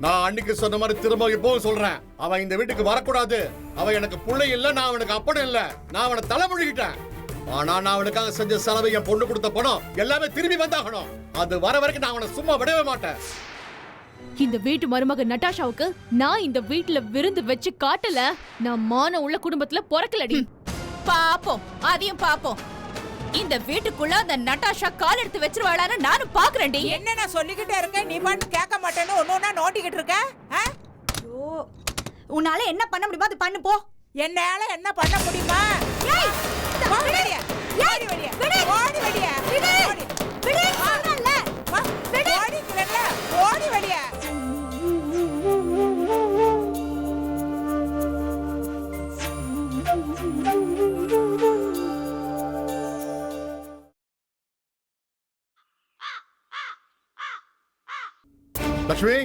நான் அன்னைக்கு சொன்ன மாதிரி திரும்ப இப்பவும் சொல்றேன், அவன் இந்த வீட்டுக்கு வரக்கூடாது. அவன் எனக்கு பிள்ளை இல்ல, நான் அவனுக்கு அப்பனும் இல்ல. நான் அவனை தலைமொழிகிட்டேன். ஆனா நான் அவனுக்காக செஞ்ச செலவு, என் பொண்ணு கொடுத்த பணம் எல்லாமே திரும்பி வந்தாகணும். அது வர வரைக்கும் நான் அவனை சும்மா விடவே மாட்டேன். இந்த வீட்டு மருமக நட்டாஷாவுக்கு நான் இந்த வீட்டுல விருந்து வச்சு காட்டல, நான் மான உள்ள குடும்பத்துல பொறக்கலடி. பாப்போம், அதையும் பாப்போம். இந்த வீட்டுக்குள்ள அந்த நட்டாஷா கால் எடுத்து வச்சிருவாளான்னு நானும் பாக்குறேன்டி. என்ன நான் சொல்லிக்கிட்டே இருக்கேன், நீ பாட்டு கேட்க மாட்டேன்னு ஒன்னொன்னா நோண்டிக்கிட்டு இருக்க. உன்னால என்ன பண்ண முடியுமோ அது பண்ணு போ. என்னால என்ன பண்ண முடியுமா? ஓடி வெளிய, ஓடி வெளிய, ஓடி வெளிய, ஓடி வெளிய. லட்சுமி,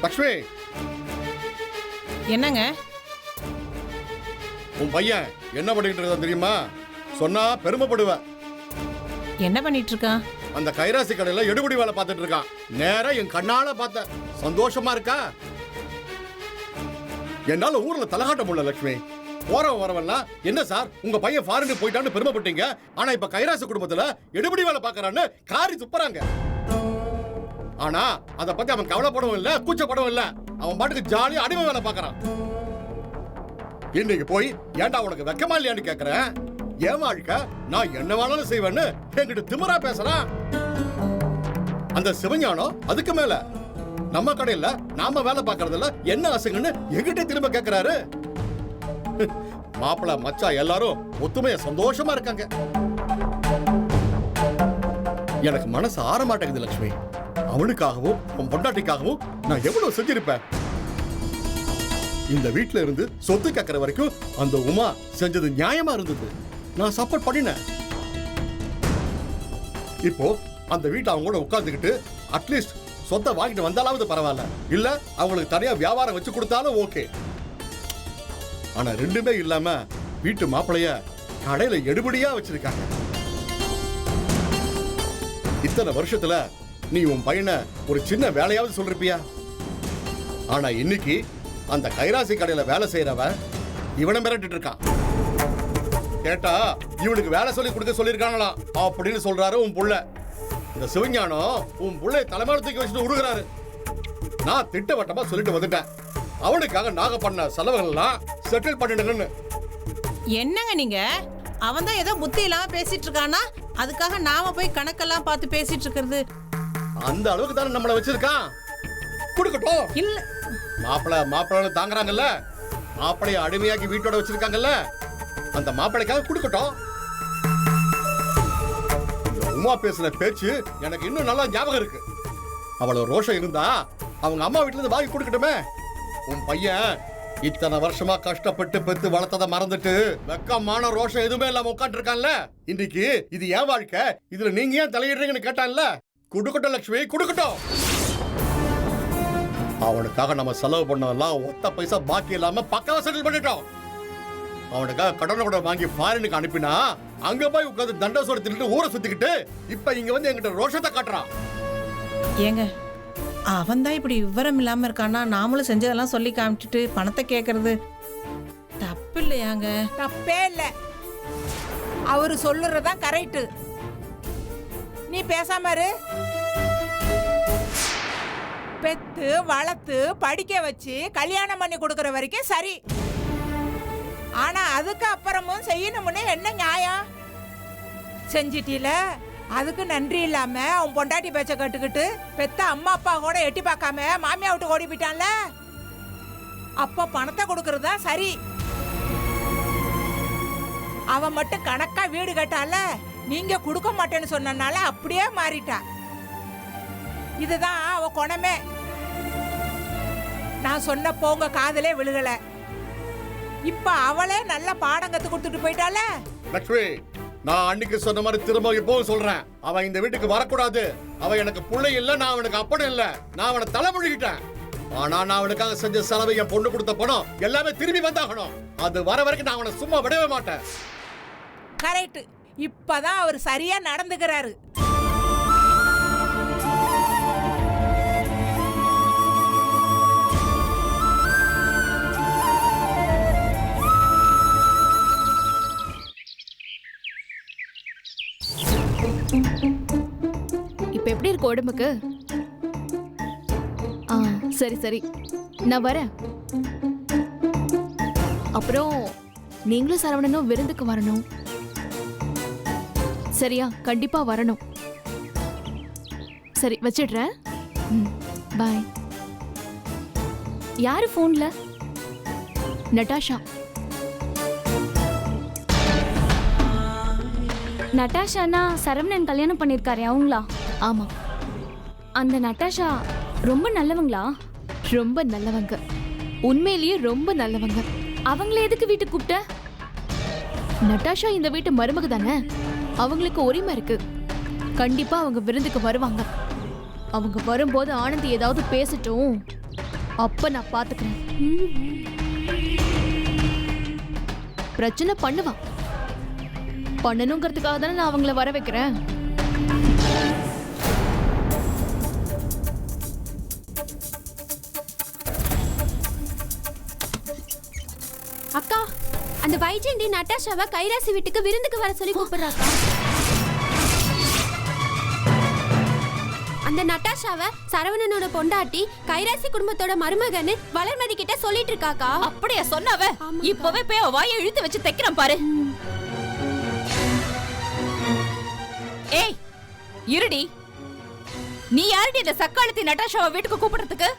லட்சுமி, என்னங்க உன் பையன் என்ன பண்ணிட்டு இருக்கான் தெரியுமா? சொன்னா பெருமைப்படுவ. என்ன பண்ணிட்டு இருக்கான்? அந்த கைராசி கடையில எடுபடி வேலை பார்த்துட்டு இருக்கான். நேரா என் கண்ணால பார்த்த. சந்தோஷமா இருக்கா? என்னால ஊர்ல தலகாட்ட முடியல லட்சுமி. போறவன் வரவெல்லாம் என்ன சார் உங்க பையன் ஃபாரினுக்கு போயிட்டான்னு பெருமைப்பட்டீங்க, ஆனா இப்ப கைராசி குடும்பத்துல எடுபடி வேலை பார்க்கறான்னு காரி துப்புறாங்க. ஆனா அத பத்தி அவன் கவலைப்படவும் இல்ல, கூச்சப்படவும் இல்ல. அவன் பாட்டுக்கு ஜாலியா அடிமை வேலை பார்க்கறான். இன்னைக்கு போய் ஏன்டா உனக்கு வெக்கமா இல்லையான்னு கேக்குறேன். ஏமாழிக்க நான் என்ன வேணாலும் செய்வேன்னு என்கிட்ட திமிரா பேசுறான். அந்த சிவஞானம் அதுக்கு மேல நம்ம கடையில நாம வேலை பார்க்கறதுல என்ன அசைங்கன்னு என்கிட்ட திரும்ப கேக்குறாரு. மாப்பிள மச்சா எல்லாரும் ஒத்துமையா சந்தோஷமா இருக்காங்க. எனக்கு மனசு ஆற மாட்டேங்குது லட்சுமி. அவனுக்காகவும் உன் பொண்டாட்டிக்காகவும் நான் எவ்வளவு செஞ்சிருப்பேன். இந்த வீட்டுல இருந்து சொத்து கேட்கற வரைக்கும் அந்த உமா செஞ்சது நியாயமா இருந்தது. நான் சப்போர்ட் பண்ணினேன். இப்போ அந்த வீட்டை அவங்க கூட உட்கார்ந்துக்கிட்டு அட்லீஸ்ட் சொத்தை வாங்கிட்டு வந்தாலாவது பரவாயில்ல, இல்ல அவங்களுக்கு தனியா வியாபாரம் வச்சு கொடுத்தாலும் ஓகே. ஆனா ரெண்டுமே இல்லாம வீட்டு மாப்பிளைய கடையில எடுபடியா வச்சிருக்காங்க. இத்தனை வருஷத்துல நீ உன் பையனை ஒரு சின்ன வேலையாவது சொல்றிப்பியா? ஆனா இன்னைக்கு அந்த கைராசி கடையில வேலை செய்யறவன் இவனை மிரட்டிட்டு இருக்கான். கேட்டா இவனுக்கு வேலை சொல்லி கொடுக்க சொல்லிருக்காங்களாம் அப்படின்னு சொல்றாரு உன் புள்ள. இந்த சிவஞானம் உன் புள்ளை தலைமையில தூக்கி வச்சுட்டு உருகுறாரு. நான் திட்டவட்டமா சொல்லிட்டு வந்துட்டேன், அவனுக்காக நாங்க பண்ண செலவுகள் எல்லாம் செட்டில் பண்ணிடுங்கன்னு. என்னங்க நீங்க? அவன் தான் ஏதோ புத்தி இல்லாம பேசிட்டு இருக்கானா, அதுக்காக நாம போய் கணக்கெல்லாம் பார்த்து பேசிட்டு இருக்கிறது? அந்த அளவுக்கு தானே நம்மள வச்சிருக்கான். கொடுக்கட்டும். இல்ல மாப்பிள்ளை தாங்குறாங்கல்ல, மாப்பிளைய அடிமையாக்கி வீட்டோட வச்சிருக்காங்கல்ல, அந்த மாப்பிளைக்காக கொடுக்கட்டும். உமா பேசுற பேச்சு எனக்கு இன்னும் நல்லா ஞாபகம் இருக்கு. அவ்வளவு ரோஷம் இருந்தா அவங்க அம்மா வீட்டுல இருந்து வாங்கி கொடுக்கட்டுமே. உன் பையன் இத்தனை வருஷமா கஷ்டப்பட்டு பெத்து வளர்த்ததை மறந்துட்டு வெக்கமான ரோஷம் எதுவுமே இல்லாம உட்காந்து இருக்கான்ல. இன்னைக்கு இது ஏன் வாழ்க்கை, இதுல நீங்க ஏன் தலையிடுறீங்கன்னு கேட்டான்ல. கொடுக்கட்டும் லட்சுமி, கொடுக்கட்டும். அவனுக்காக நம்ம செலவு பண்ணதெல்லாம் ஒத்த பைசா பாக்கி இல்லாம பக்காவா செட்டில் பண்ணிட்டோம். அவனுக்காக கடனை கூட வாங்கி ஃபாரினுக்கு அனுப்பினா அங்க போய் உட்காந்து தண்டசோட தின்னுட்டு ஊரை சுத்திக்கிட்டு இப்ப இங்க வந்து எங்கிட்ட ரோஷத்தை காட்டுறான். ஏங்க அவன் தான் இப்படி விவரம் இல்லாம இருக்கானா, நாமளும் செஞ்சதெல்லாம் சொல்லி காமிச்சிட்டு பணத்தை கேக்குறது தப்பு இல்லையாங்க? தப்பே இல்ல, அவரு சொல்லுறதான் கரெக்ட். நீ பேசாம இரு. பெத்து வளர்த்து படிக்க வச்சு கல்யாணம் பண்ணி கொடுக்கற வரைக்கும் சரி. ஆனா அதுக்கு அப்புறமும் செய்யணும்னு என்ன நியாயம்? செஞ்சிட்டீல, அதுக்கு நன்றி இல்லாம அவன் பொண்டாட்டி பேச்ச கட்டுக்கிட்டு பெத்த அம்மா அப்பா கூட எட்டி பார்க்காம மாமியா விட்டு ஓடி போயிட்டான்ல. அப்ப பணத்தை கொடுக்கறதா சரி. அவன் மட்டும் கணக்கா வீடு கட்டால, நீங்க கொடுக்க மாட்டேன்னு சொன்னனால அப்படியே மாறிட்டா. இதுதான் அவ குணமே. நான் சொன்ன போங்க காதலே விழுகல. இப்ப அவளே நல்ல பாடம் கத்து கொடுத்துட்டு போயிட்டால. லட்சுமி, நான் அன்னைக்கு சொன்ன மாதிரி திரும்ப இப்பவும் சொல்றேன், அவன் இந்த வீட்டுக்கு வரக்கூடாது. அவன் எனக்கு பிள்ளை இல்ல, நான் அவனுக்கு அப்பனும் இல்ல. நான் அவனை தலைமொழிகிட்டேன். ஆனா நான் அவனுக்காக செஞ்ச செலவு, என் பொண்ணு கொடுத்த பணம் எல்லாமே திரும்பி வந்தாகணும். அது வர வரைக்கும் நான் அவனை சும்மா விடவே மாட்டேன். கரெக்ட். இப்பதான் அவர் சரியா நடந்துக்கிறாரு. உடம்புக்கு? ஆ, சரி சரி, நான் வரேன். அப்புறம் நீங்களும் சரவணனும் விருந்துக்கு வரணும். சரியா? கண்டிப்பா வரணும். சரி, வச்சிடுறேன். பாய். யாரு போன்ல? நட்டாஷா. நட்டாஷானா சரவணன் கல்யாணம் பண்ணிருக்காரு அவங்களா? ஆமா, அந்த நட்டாஷா ரொம்ப நல்லவங்களா? ரொம்ப நல்லவங்க. உண்மையிலேயே ரொம்ப நல்லவங்க. அவங்கள எதுக்கு வீட்டுக்கு கூப்பிட்ட? நட்டாஷா இந்த வீட்டு மருமக தானே, அவங்களுக்கு உரிமை இருக்கு. கண்டிப்பா அவங்க விருந்துக்கு வருவாங்க. அவங்க வரும்போது ஆனந்தி ஏதாவது பேசட்டும், அப்ப நான் பாத்துக்கிறேன். பிரச்சனை பண்ணுவான். பண்ணணுங்கிறதுக்காக தானே நான் அவங்கள வர வைக்கிறேன். அக்கா, அந்த வைஜெயந்தி நட்டாஷாவை கைராசி வீட்டுக்கு விருந்துக்கு வர சொல்லி கூப்பிடுறாக்கா. அந்த நட்டாஷாவை சரவணனோட பொண்டாட்டி கைராசி குடும்பத்தோட மருமகன்னு வளர்மதி கிட்ட சொல்லிட்டு இருக்காக்கா. அப்படியே சொன்னவ இப்பவே போய் அவ வாயை இழுத்து வச்சு தைக்கிறேன் பாரு. ஏய் இருடி, நீ யாருடி இந்த சக்காலத்தி நட்டாஷாவை வீட்டுக்கு கூப்பிடுறதுக்கு?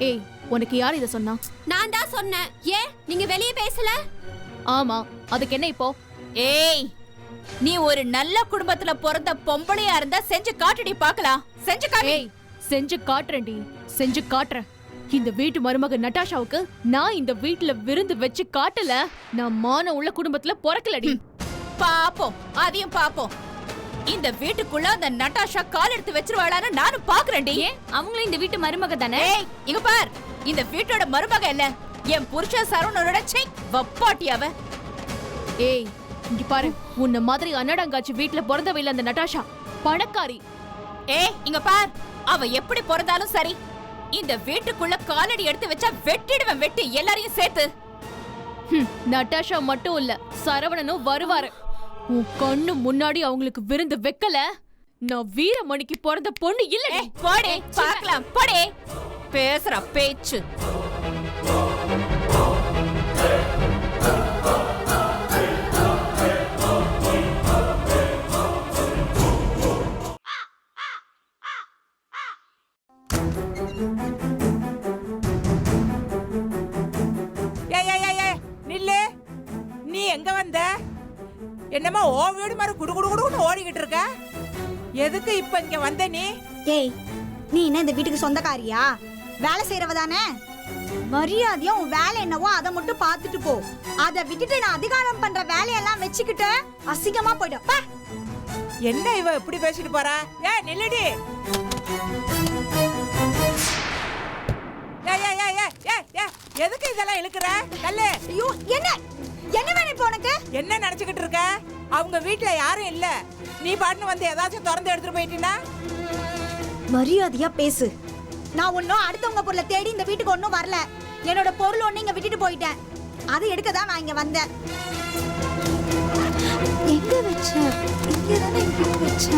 ஏய், உனக்கு யார் இத சொன்னா? நான் தான் சொன்னேன். ஏன் நீங்க வெளியே பேசல? ஆமா, அதுக்கு என்ன இப்போ? ஏய், நீ ஒரு நல்ல குடும்பத்துல பிறந்த பொம்பளையா இருந்தா செஞ்சு காட்டுடி பார்க்கலாம். செஞ்சு காமி. ஏய், செஞ்சு காட்டுறேன்டி, செஞ்சு காட்டுறேன். இந்த வீட்டு மருமக நட்டாஷாவுக்கு நான் இந்த வீட்டுல விருந்து வச்சு காட்டல, நான் மான உள்ள குடும்பத்துல பிறக்கலடி. பாப்போம், அதையும் பாப்போம். இந்த வீட்டுக்குள்ள அந்த நட்டாஷா கால் எடுத்து வச்சிருவாளான்னு நானும் பாக்குறேன்டி. அவங்களும் இந்த வீட்டு மருமக தானே? ஏய், இங்க பார், இந்த வீட்டோட மருமக இல்ல, என் புருஷன் சரவணனோட சை வப்பாட்டி அவ. ஏய், இங்க பாரு, உன்ன மாதிரி அன்னடங்காச்சு வீட்டுல பிறந்தவ இல்ல அந்த நட்டாஷா, பணக்காரி. ஏய், இங்க பார், அவ எப்படி பிறந்தாலும் சரி, இந்த வீட்டுக்குள்ள காலடி எடுத்து வச்சா வெட்டிடுவேன், வெட்டி எல்லாரையும் சேர்த்து. நட்டாஷா மட்டும் இல்ல, சரவணனும் வருவாரு. உன் கண்ணு முன்னாடி அவங்களுக்கு விருந்து வைக்கல, நான் வீரமணிக்கு பிறந்த பொண்ணு இல்லடி. ஏய், போடி பார்க்கலாம், போடி. பேசுற பேச்சு. நில்லு, நீ எங்க வந்த? என்னமா ஓ வீடு மாதிரி குடு குடு குடுன்னு ஓடிக்கிட்டு இருக்க? எதுக்கு இப்ப இங்க வந்த நீ? ஏய், நீ என்ன இந்த வீட்டுக்கு சொந்தக்காரியா? வேலை செய்யறவ தானே? மரியாதையா உன் வேலை என்னவோ அதை மட்டும் பார்த்துட்டு போ. அதை விட்டுட்டு நான் அதிகாரம் பண்ற வேலையெல்லாம் வச்சுக்கிட்டு அசிங்கமா போயிடும். என்ன இவ இப்படி பேசிட்டு போறா? ஏ நில்லுடி. எதுக்கு இதெல்லாம் இழுக்குற? நல்ல ஐயோ, என்ன என்ன வேணும் இப்போ உனக்கு? என்ன நினைச்சுக்கிட்டு இருக்க? அவங்க வீட்டுல யாரும் இல்ல, நீ பாட்டுன்னு வந்து ஏதாச்சும் திறந்து எடுத்துட்டு போயிட்டீனா? மரியாதையா பேசு. நான் ஒன்னும் அடுத்தவங்க பொருளை தேடி இந்த வீட்டுக்கு ஒன்னும் வரல. என்னோட பொருள் ஒண்ணு இங்க விட்டுட்டு போயிட்டேன். அதை எடுக்க தான் நான் இங்க வந்தேன். எங்க வச்ச? இங்க தானே வச்ச.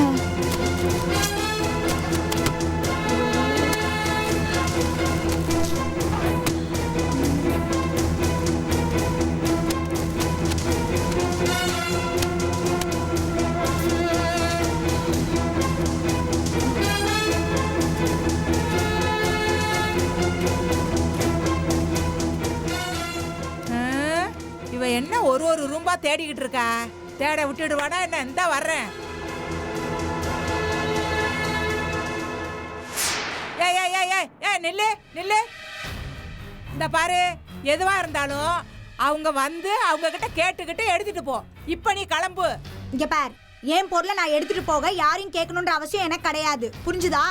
இவ என்ன ஒரு ரூம்பா தேடிக்கிட்டு இருக்கா? தேட விட்டுடுவானா என்ன? இந்த வர்றேன். நில்லு நில்லு. இந்த பாரு, எதுவா இருந்தாலும் அவங்க வந்து அவங்க கிட்ட கேட்டுக்கிட்டு எடுத்துட்டு போ. இப்ப நீ கிளம்பு. இங்க பார், என் பொருளை நான் எடுத்துட்டு போக யாரையும் கேட்கணுன்ற அவசியம் எனக்கு கிடையாது. புரிஞ்சுதா?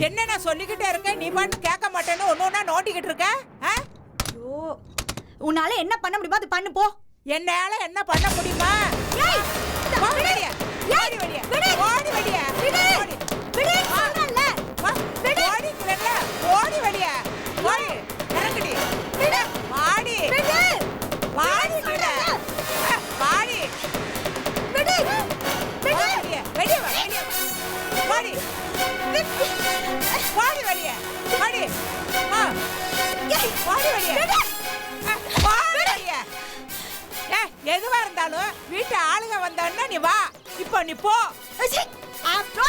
என்ன நான் சொல்லிக்கிட்டே இருக்கேன், நீ பாட்டு கேட்க மாட்டேன்னு ஒன்னொன்னா நோண்டிக்கிட்டு இருக்க. உன்னால என்ன பண்ண முடியுமோ அது பண்ணு போ. என்னால என்ன பண்ண முடியுமா? ஓடி வெளியே, ஓடி வெளியே, ஓடி வெளியே, ஓடி வெளியே, ஓடி வெளியே, ஓடி வாடி வெளியே வாடி இறங்குடி வாடி வாடி சொல்றேன். வாடி வெளியே வெளியே வா வெளியே வா. வாடி வாடி வெளியே வாடி வாடி வெளியே வாடி வெளியே. எதுவா இருந்தாலும் வீட்டு ஆளுங்க வந்தான்னா நீ வா. இப்போ நீ போ.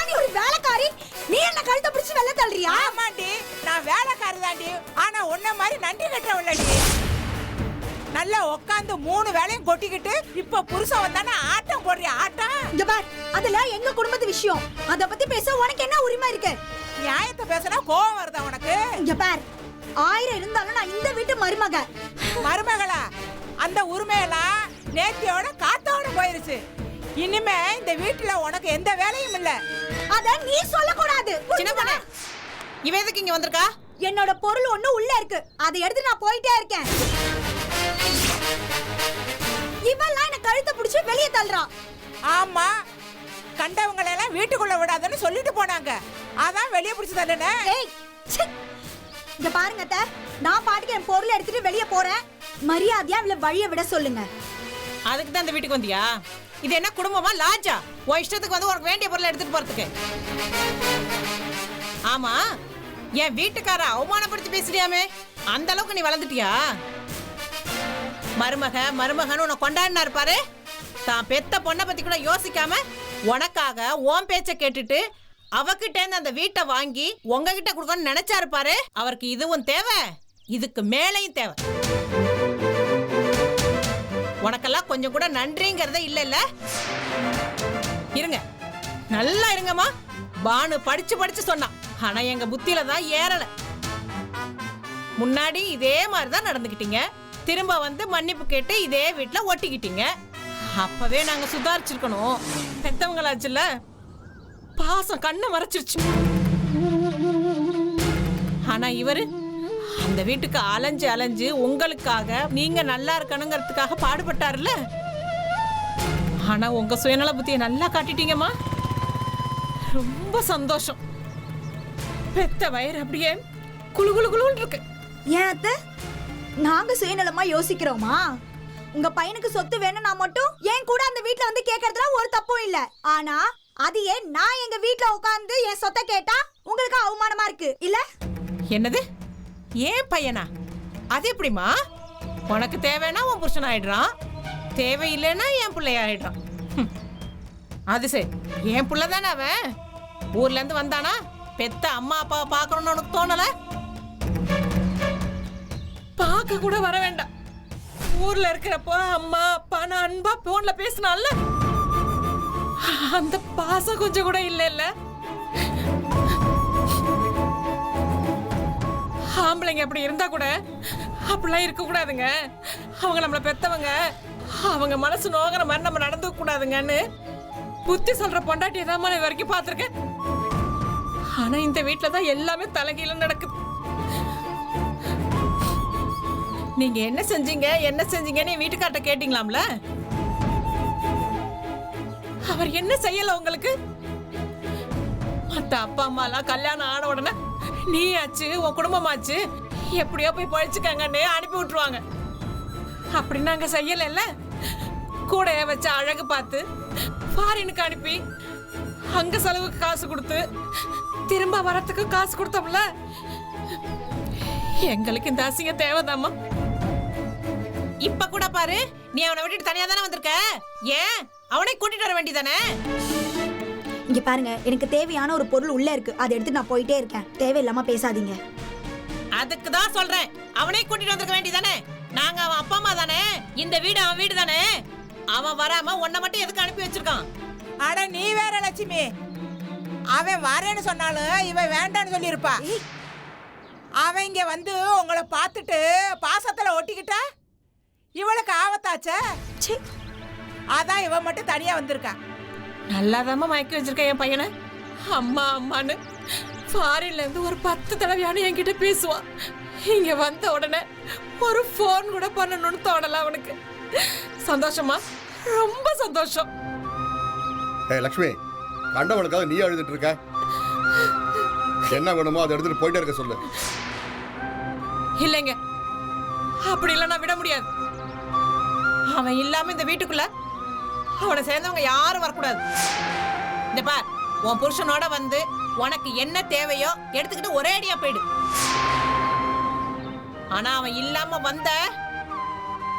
நீ ஒரு வேலைக்காரி, நீ என்ன கழுத்தை பிடிச்சு வெள்ள தள்ளுறியா? ஆமாண்டி, நான் வேலைக்காரி தாண்டி. ஆனா உன்ன மாதிரி நன்றி கட்டவள்ளடி. நல்லா உட்காந்து 3 வேலையும் கொட்டிக்கிட்டு இப்ப புருஷன் வந்தானே ஆட்டம் போடுறியா ஆட்டம். இங்க பார், அதுல எங்க குடும்பத்து விஷயம். அத பத்தி பேச உனக்கு என்ன உரிமை இருக்கு? நியாயத்தை பேசினா கோவம் வருதா உனக்கு? இங்க பார், 1000 இருந்தாலும் நான் இந்த வீட்டு மருமக. மருமகளா? அந்த உரிமையெல்லாம் நேத்தியோட காத்தோட போயிருச்சு. இனிமே இந்த வீட்டுல உனக்கு எந்த வேலையும் இல்ல. அத நீ சொல்ல கூடாது. சின்ன பொண்ணு, இவ எதுக்கு இங்க வந்திருக்கா? என்னோட பொருள் ஒண்ணு உள்ள இருக்கு, அதை எடுத்து நான் போயிட்டே இருக்கேன். இவெல்லாம் என்ன கழுத்தை பிடிச்சு வெளியே தள்ளுறான். ஆமா, கண்டவங்களை எல்லாம் வீட்டுக்குள்ள விடாதன்னு சொல்லிட்டு போனாங்க. அதான் வெளியே பிடிச்சு தள்ளுனே. ஏய், ச்சே. இங்க பாருங்க அத்தை, நான் பாட்டுக்கு என் பொருளை எடுத்துட்டு வெளியே போறேன். மரியாதையா அவளை வழிய விட சொல்லுங்க. அதுக்கு தான் இந்த வீட்டுக்கு வந்தியா? இது என்ன குடும்பமா லாஜா? உன் இஷ்டத்துக்கு வந்து உனக்கு வேண்டிய பொருளை எடுத்துட்டு போறதுக்கு. ஆமா, என் வீட்டுக்கார அவமானப்படுத்தி பேசுறியாமே, அந்த அளவுக்கு நீ வளர்ந்துட்டியா? மருமகன்னு உன்னை கொண்டாடினாரு பாரு. தான் பெத்த பொண்ணை பத்தி கூட யோசிக்காம உனக்காக உன் பேச்ச கேட்டுட்டு அவகிட்ட இருந்து அந்த வீட்டை வாங்கி உங்ககிட்ட கொடுக்கணும்னு நினைச்சாரு பாரு. அவருக்கு இதுவும் தேவை, இதுக்கு மேலையும் தேவை. உனக்கெல்லாம் கொஞ்சம் கூட நன்றிங்கிறதே இல்ல. இருங்க, நல்லா இருங்கம்மா. பானு படிச்சு சொன்னான், ஆனா எங்க புத்தியில தான் ஏறல. முன்னாடி இதே மாதிரிதான் நடந்துக்கிட்டீங்க, திரும்ப வந்து மன்னிப்பு கேட்டு இதே வீட்டுல ஒட்டிக்கிட்டீங்க. அப்பவே நாங்க சுதாரிச்சிருக்கணும். பெத்தவங்களாச்சுல, பாசம் கண்ணை மறைச்சிருச்சு. ஆனா இவரு அந்த வீட்டுக்கு அலைஞ்சு உங்களுக்காக நீங்க நல்லா இருக்கணுங்கிறதுக்காக பாடுபட்டாருல்ல. ஆனா உங்க சுயநல புத்தியை நல்லா காட்டிட்டீங்கம்மா. ரொம்ப சந்தோஷம். பெத்த வயிறு அப்படியே குளு குளு குளுன்னு இருக்கு. ஏன் அத்தை, நாங்க சுயநலமா யோசிக்கிறோமா? உங்க பையனுக்கு சொத்து வேணும்னா மட்டும் ஏன் கூட அந்த வீட்ல வந்து கேக்குறதுல ஒரு தப்பும் இல்ல. ஆனா அது ஏன் நான் எங்க வீட்ல உட்கார்ந்து என் சொத்தை கேட்டா உங்களுக்கு அவமானமா இருக்கு இல்ல? என்னது, ஏன் பையனா? அது எப்படிமா? உனக்கு தேவைன்னா உன் புருஷன் ஆயிடுறான், தேவையில்லைன்னா என் பிள்ளைய ஆயிடுறான். அது சரி, என் பிள்ளை தானே அவன். ஊர்ல இருந்து வந்தானா பெத்த அம்மா அப்பாவை பார்க்கணும்னு உனக்கு தோணல? பார்க்க கூட வர வேண்டாம். ஊர்ல இருக்கிறப்போ அம்மா அப்பா நான் அன்பா போன்ல பேசினால, அந்த பாசம் கொஞ்சம் கூட இல்ல. ஆம்பளைங்க அப்படி இருந்தா கூட அப்படிலாம் இருக்க கூடாதுங்க. அவங்க நம்மளை பெத்தவங்க, அவங்க மனசு நோகிற மாதிரி நம்ம நடந்துக்க கூடாதுங்கன்னு புத்தி சொல்ற பொண்டாட்டியை தான் நான் வரைக்கும் பார்த்திருக்கேன். ஆனா இந்த வீட்டுல தான் எல்லாமே தலைகீழ நடக்குது. நீங்க என்ன செஞ்சீங்கன்னு வீட்டுக்கார்ட்ட கேட்டீங்களாம்ல? அவர் என்ன செய்யல உங்களுக்கு? மத்த அப்பா அம்மா எல்லாம் கல்யாணம் ஆன உடனே நீ ஆச்சு உன் குடும்பமாச்சு எப்படியோ போய் பழிச்சுக்காங்கன்னு அனுப்பி விட்டுருவாங்க. அப்படி நாங்க செய்யல. கூட வச்சு அழகு பார்த்து ஃபாரினுக்கு அனுப்பி அங்க செலவுக்கு காசு கொடுத்து திரும்ப வரத்துக்கு காசு கொடுத்தோம்ல. எங்களுக்கு இந்த அசிங்கம் தேவைதாம்மா. இப்ப கூட பாரு, நீ அவனை விட்டுட்டு தனியா தானே வந்திருக்க. ஏன் அவனை கூட்டிட்டு வர வேண்டியதானே? இங்க பாருங்க, எனக்கு தேவையான ஒரு பொருள் உள்ள இருக்கு, அதை எடுத்து நான் போயிட்டே இருக்கேன். தேவையில்லாம பேசாதீங்க. அதுக்கு தான் சொல்றேன், அவனை கூட்டிட்டு வந்திருக்க வேண்டியதானே? நாங்க அவன் அப்பா அம்மா தானே, இந்த வீடு அவன் வீடு தானே. அவன் வராம உன்னை மட்டும் எதுக்கு அனுப்பி வச்சிருக்கான்? அட நீ வேற லட்சுமி, அவன் வரேன்னு சொன்னாலும் இவன் வேண்டான்னு சொல்லியிருப்பா. அவன் இங்க வந்து உங்களை பார்த்துட்டு பாசத்துல ஒட்டிக்கிட்டா இவளுக்கு ஆபத்தாச்சே. அதான் இவன் மட்டும் தனியா வந்திருக்கான். நல்லாதாம்மா மயக்கி வச்சிருக்கேன் என் பையனை. அம்மா அம்மான்னு ஃபாரின்ல இருந்து ஒரு 10 தடவையான என்கிட்ட பேசுவான். இங்க வந்த உடனே ஒரு போன் கூட பண்ணணும்னு தோணல அவனுக்கு. சந்தோஷமா, ரொம்ப சந்தோஷம். லக்ஷ்மி, கண்டவனுக்காக நீ அழுதுட்டு இருக்க. என்ன வேணுமோ அதை எடுத்துட்டு போயிட்டே இருக்க சொல்லு. இல்லைங்க, அப்படி இல்ல நான் விட முடியாது. அவன் இல்லாம இந்த வீட்டுக்குள்ள அவனை சேர்ந்தவங்க யாரும் வரக்கூடாது. இந்த பார், உன் புருஷனோட வந்து உனக்கு என்ன தேவையோ எடுத்துக்கிட்டு ஒரே அடியா போயிடு. ஆனா அவன் இல்லாம வந்த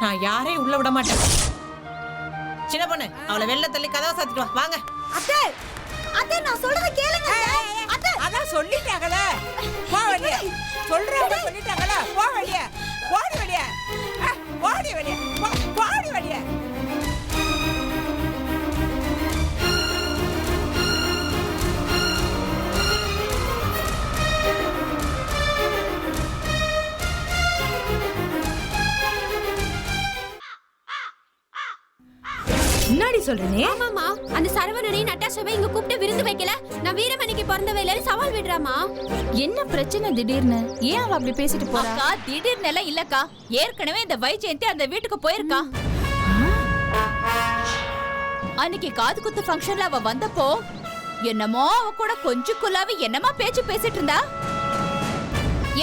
நான் யாரையும் உள்ள விட மாட்டேன். சின்ன பொண்ணு, அவளை வெளில தள்ளி கதவை சாத்திட்டு வா. வாங்க. அத்தை அத்தை நான் சொல்றத கேளுங்க அத்தை. அதான் சொல்லிட்டாங்களே, போ வெளியே. சொல்றவங்க சொல்லிட்டாங்களே, போ வெளியே. ஓடி வெளியே, ஓடி வெளியே, ஓடி வெளியே. முன்னாடி சொல்றேனே. ஆமாமா, அந்த சரவணனை நட்டாஷாவை இங்க கூப்பிட்டு விருந்து வைக்கல. நான் வீரமணிக்கு பிறந்த வேலையில சவால் விடுறாமா. என்ன பிரச்சனை திடீர்னு? ஏன் அவ அப்படி பேசிட்டு போறா? அக்கா, திடீர்னு எல்லாம் இல்லக்கா. ஏற்கனவே இந்த வைஜெயந்தி அந்த வீட்டுக்கு போயிருக்கா. அன்னைக்கு காது குத்து ஃபங்க்ஷன்ல அவ வந்தப்போ என்னமோ அவ கூட கொஞ்சம் குல்லாவி என்னமா பேச்சு பேசிட்டு இருந்தா.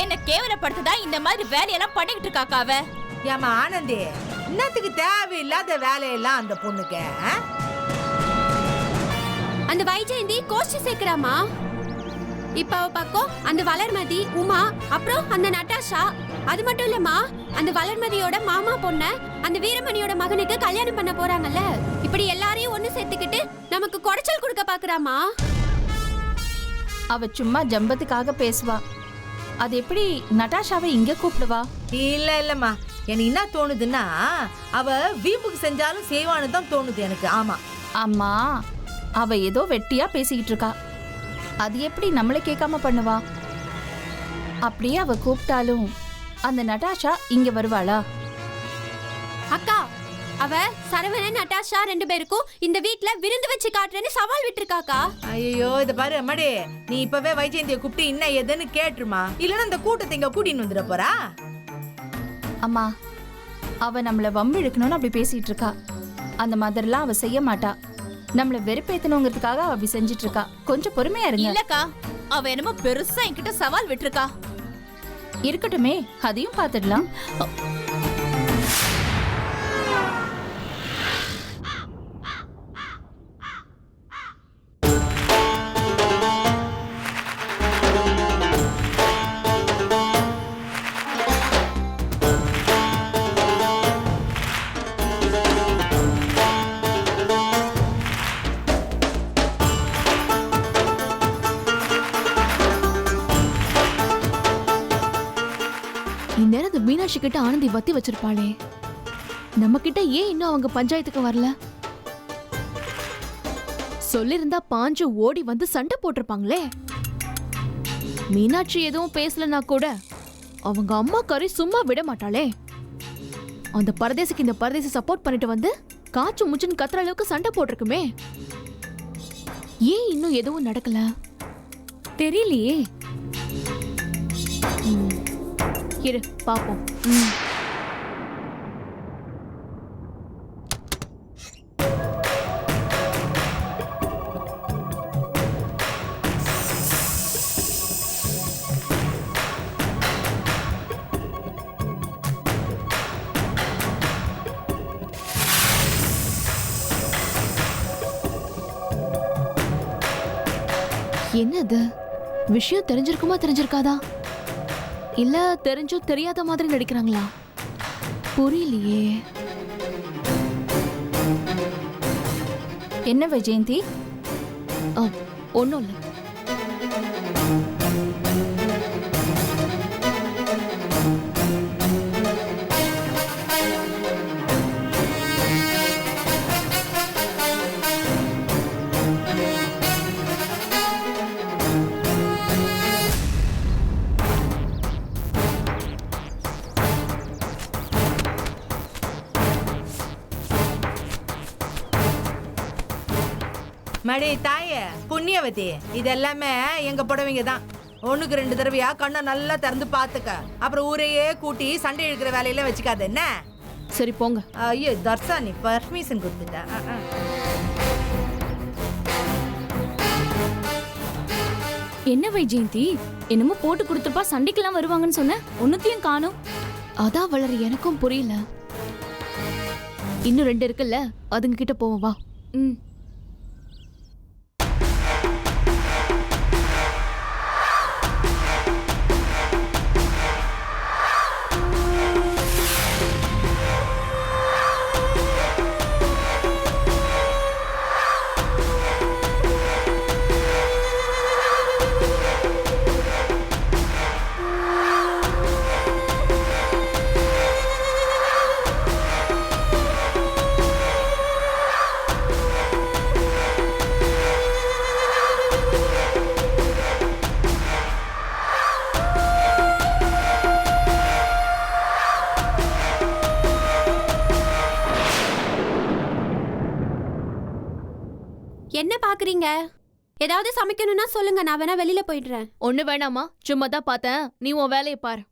என்ன கேவலப்படுத்ததா இந்த மாதிரி வேலையெல்லாம் பண்ணிக்கிட்டு இருக்காக்கா அவ. ஏமா ஆனந்தி, இன்னத்துக்கு தேவையில்லாத வேலையெல்லாம் அந்த பொண்ணுக்கு. அந்த வைஜெயந்தி கோஷ்டி சேர்க்கிறாமா. இப்ப அவ பக்கம் அந்த வளர்மதி, உமா, அப்புறம் அந்த நட்டாஷா. அது மட்டும் இல்லம்மா, அந்த வளர்மதியோட மாமா பொண்ண அந்த வீரமணியோட மகனுக்கு கல்யாணம் பண்ண போறாங்கல்ல. இப்படி எல்லாரையும் ஒண்ணு சேர்த்துக்கிட்டு நமக்கு குடைச்சல் கொடுக்க பாக்குறாமா. அவ சும்மா ஜம்பத்துக்காக பேசுவா. அது எப்படி நட்டாஷாவை இங்க கூப்பிடுவா? இல்லம்மா, எனக்கு என்ன தோணுதுன்னா அவ வீம்புக்கு செஞ்சாலும் செய்வான்னு தான் தோணுது எனக்கு. ஆமா அம்மா, அவ ஏதோ வெட்டியா பேசிக்கிட்டு இருக்கா. அது எப்படி நம்மள கேட்காம பண்ணுவா? அப்படியே அவ கூப்பிட்டாலும் அந்த நட்டாஷா இங்க வருவாளா? அக்கா, அவ சரவணன் நட்டாஷா 2 பேருக்கும் இந்த வீட்ல விருந்து வச்சு காட்டுறேன்னு சவால் விட்டுருக்காக்கா. ஐயோ, இத பாரு அம்மாடி, நீ இப்பவே வைஜெயந்தியை கூப்பிட்டு என்ன ஏதுன்னு கேட்டுருமா. இல்லன்னா இந்த கூட்டத்தை இங்க கூட்டின்னு வந்துட போறா. அம்மா, அவ நம்மள வம்பு இழுக்கணும்னு அப்படி பேசிட்டு இருக்கா. அந்த மாதிரிலாம் அவ செய்ய மாட்டா. நம்மள வெறுப்பேத்தணுங்கிறதுக்காக அவ அப்படி செஞ்சிட்டு இருக்கா. கொஞ்சம் பொறுமையா இருங்க. இல்லக்கா, அவ என்னமோ பெருசா என்கிட்ட சவால் விட்டுருக்கா. இருக்கட்டுமே, அதையும் பார்த்துடலாம். இந்நேரம் இந்த மீனாட்சி கிட்ட ஆனந்தி வத்தி வச்சிருப்பாளே. நம்ம கிட்ட ஏன் இன்னும் அவங்க பஞ்சாயத்துக்கு வரல? சொல்லிருந்தா பாஞ்சு ஓடி வந்து சண்டை போட்டிருப்பாங்களே. மீனாட்சி எதுவும் பேசலனா கூட அவங்க அம்மா கறி சும்மா விட மாட்டாளே. அந்த பரதேசிக்கு இந்த பரதேசி சப்போர்ட் பண்ணிட்டு வந்து காச்சு முச்சுன்னு கத்துற அளவுக்கு சண்டை போட்டிருக்குமே. ஏன் இன்னும் எதுவும் நடக்கல தெரியலையே. இரு பாப்போம். என்னது விஷயம் தெரிஞ்சிருக்குமா தெரிஞ்சிருக்காதா? இல்ல தெரிஞ்சும் தெரியாத மாதிரி நடிக்கிறாங்களா? புரியலையே. என்ன வைஜெயந்தி? ஒன்னும் இல்ல. மடி தாய புண்ணியவதி, இது எல்லாமே எங்க புடவைங்க தான். 1க்கு 2 தடவையா கண்ணை நல்லா திறந்து பாத்துக்க. அப்புறம் ஊரையே கூட்டி சண்டை இழுக்கிற வேலையில வச்சுக்காது என்ன. சரி போங்க. ஐயோ தர்சா, நீ பர்மிஷன் கொடுத்துட்ட. என்ன வைஜெயந்தி, என்னமோ போட்டு கொடுத்துப்பா சண்டைக்கெல்லாம் வருவாங்கன்னு சொன்ன, ஒன்னுத்தையும் காணும். அதான் வளர எனக்கும் புரியல. இன்னும் 2 இருக்குல்ல, அதுங்க கிட்ட போவோம் வா. ம். என்ன பாக்குறீங்க? ஏதாவது சமைக்கணும்னா சொல்லுங்க, நான் வேணா வெளியில போயிடுறேன். ஒண்ணு வேணாமா, சும்மா தான் பார்த்தேன். நீ உன் வேலையை பாரு.